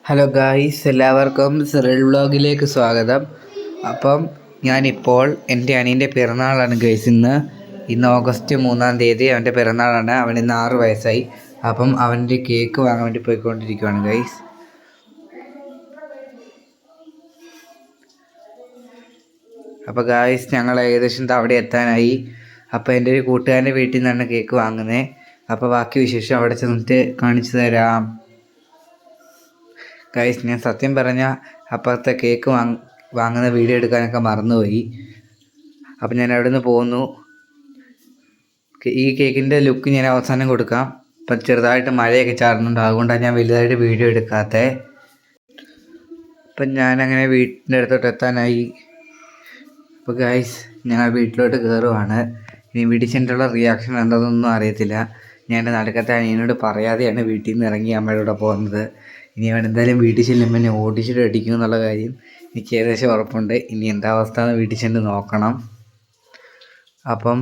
Hello guys, എല്ലാവർക്കും Cyril വ്ളോഗിലേക്ക് സ്വാഗതം. അപ്പം ഞാനിപ്പോൾ എൻ്റെ അനിയൻ്റെ പിറന്നാളാണ് ഗൈസ്. ഇന്ന് ഓഗസ്റ്റ് 3-ാം തീയതി അവൻ്റെ പിറന്നാളാണ്. അവനിന്ന് 6 വയസ്സായി. അപ്പം അവൻ്റെ കേക്ക് വാങ്ങാൻ വേണ്ടി പോയിക്കൊണ്ടിരിക്കുകയാണ് ഗൈസ്. അപ്പോൾ ഗായ്സ്, ഞങ്ങൾ ഏകദേശം അവിടെ എത്താനായി. അപ്പോൾ എൻ്റെ ഒരു കൂട്ടുകാരൻ്റെ വീട്ടിൽ നിന്നാണ് കേക്ക് വാങ്ങുന്നത്. അപ്പോൾ ബാക്കി വിശേഷം അവിടെ ചെന്നിട്ട് കാണിച്ചു തരാം. ഗൈസ്, ഞാൻ സത്യം പറഞ്ഞാൽ അപ്പുറത്തെ കേക്ക് വാങ്ങുന്ന വീഡിയോ എടുക്കാനൊക്കെ മറന്നുപോയി. അപ്പം ഞാൻ അവിടെ നിന്ന് പോന്നു. ഈ കേക്കിൻ്റെ ലുക്ക് ഞാൻ അവസാനം കൊടുക്കാം. ഇപ്പം ചെറുതായിട്ട് മഴയൊക്കെ ചാറുന്നുണ്ട്, അതുകൊണ്ടാണ് ഞാൻ വലുതായിട്ട് വീഡിയോ എടുക്കാത്തത്. അപ്പം ഞാനങ്ങനെ വീട്ടിൻ്റെ അടുത്തോട്ട് എത്താനായി. അപ്പോൾ ഗൈസ്, ഞങ്ങൾ വീട്ടിലോട്ട് കയറുവാണ്. ഇനി വീട്ടിൽ ചെന്നിട്ടുള്ള റിയാക്ഷൻ എന്താണെന്നൊന്നും അറിയത്തില്ല. ഞാൻ എൻ്റെ നടുക്കത്തെ അനിയനോട് പറയാതെയാണ് വീട്ടിൽ നിന്ന് ഇറങ്ങി അമ്മയുടെ പോകുന്നത്. ഇനി അവൻ എന്തായാലും വീട്ടിൽ ചെല്ലുമ്പോൾ എന്നെ ഓടിച്ചിട്ട് അടിക്കും എന്നുള്ള കാര്യം എനിക്ക് ഏകദേശം ഉറപ്പുണ്ട്. ഇനി എന്താ അവസ്ഥ എന്ന് വീട്ടിൽ ചെന്ന് നോക്കണം. അപ്പം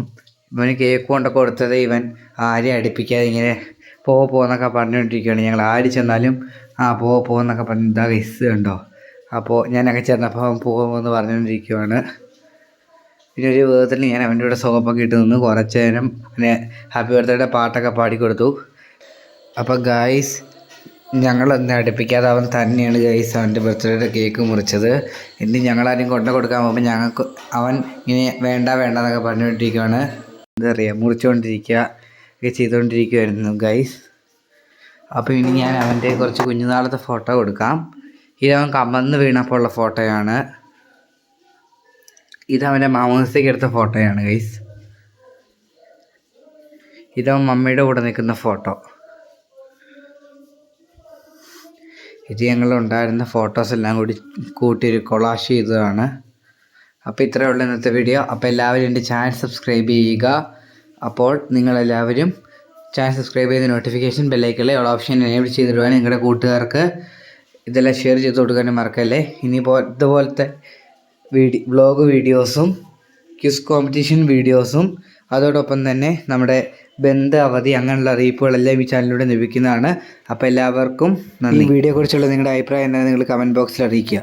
ഇവന് കേക്ക് കൊണ്ടൊക്കെ കൊടുത്തത് ഇവൻ ആരെയും അടുപ്പിക്കാതെ ഇങ്ങനെ പോകുന്നൊക്കെ പറഞ്ഞുകൊണ്ടിരിക്കുകയാണ്. ഞങ്ങൾ ആര് ചെന്നാലും പോകുന്നൊക്കെ പറഞ്ഞ് ഇതാ ഗൈസ് കണ്ടോ. അപ്പോൾ ഞാനൊക്കെ ചെന്നപ്പോൾ അവൻ പോകുമെന്ന് പറഞ്ഞുകൊണ്ടിരിക്കുകയാണ്. പിന്നെ ഒരു വിധത്തിൽ ഞാൻ അവൻ്റെ കൂടെ സോപ്പൊക്കെ ഇട്ട് നിന്ന് കുറച്ച് നേരം പിന്നെ ഹാപ്പി ബർത്ത്ഡേയുടെ പാട്ടൊക്കെ പാടിക്കൊടുത്തു. അപ്പോൾ ഗായ്സ്, ഞങ്ങളൊന്നും അടുപ്പിക്കാതെ അവൻ തന്നെയാണ് ഗൈസ് അവൻ്റെ ബർത്ത്ഡേയുടെ കേക്ക് മുറിച്ചത്. എന്നിട്ട് ഞങ്ങളാരും കൊടുക്കാൻ പോകുമ്പോൾ ഞങ്ങൾക്ക് അവൻ ഇങ്ങനെ വേണ്ട എന്നൊക്കെ പറഞ്ഞുകൊണ്ടിരിക്കുകയാണ്. എന്താ പറയുക, മുറിച്ചുകൊണ്ടിരിക്കുക ഒക്കെ ചെയ്തുകൊണ്ടിരിക്കുമായിരുന്നു ഗൈസ്. അപ്പോൾ ഇനി ഞാൻ അവൻ്റെ കുറച്ച് കുഞ്ഞുനാളത്തെ ഫോട്ടോ കൊടുക്കാം. ഇതവൻ കമന്ന് വീണപ്പോൾ ഉള്ള ഫോട്ടോയാണ്. ഇതവൻ്റെ മാമോദിസയ്ക്ക് എടുത്ത ഫോട്ടോയാണ് ഗൈസ്. ഇതവൻ മമ്മിയുടെ കൂടെ നിൽക്കുന്ന ഫോട്ടോ. ഇത് ഞങ്ങളുണ്ടായിരുന്ന ഫോട്ടോസ് എല്ലാം കൂടി കൂട്ടിയൊരു കൊളാഷ് ചെയ്തതാണ്. അപ്പോൾ ഇത്രയേ ഉള്ളൂ ഇന്നത്തെ വീഡിയോ. അപ്പോൾ എല്ലാവരും എൻ്റെ ചാനൽ സബ്സ്ക്രൈബ് ചെയ്യുക. അപ്പോൾ നിങ്ങളെല്ലാവരും ചാനൽ സബ്സ്ക്രൈബ് ചെയ്ത് നോട്ടിഫിക്കേഷൻ ബെല്ലൈക്കല്ലേ ഓൾ ഓപ്ഷൻ എനേബിൾ ചെയ്തിടുവാൻ നിങ്ങളുടെ കൂട്ടുകാർക്ക് ഇതെല്ലാം ഷെയർ ചെയ്ത് കൊടുക്കാനും മറക്കല്ലേ. ഇനിയിപ്പോൾ ഇതുപോലത്തെ വ്ളോഗ് വീഡിയോസും ക്വിസ് കോമ്പറ്റീഷൻ വീഡിയോസും അതോടൊപ്പം തന്നെ നമ്മുടെ ബന്ധ അവധി അങ്ങനെയുള്ള അറിയിപ്പുകളെല്ലാം ഈ ചാനലിലൂടെ ലഭിക്കുന്നതാണ്. അപ്പോൾ എല്ലാവർക്കും നന്ദി. ഈ വീഡിയോയെക്കുറിച്ചുള്ള നിങ്ങളുടെ അഭിപ്രായം എന്താണെന്ന് നിങ്ങൾ കമൻറ്റ് ബോക്സിൽ അറിയിക്കുക.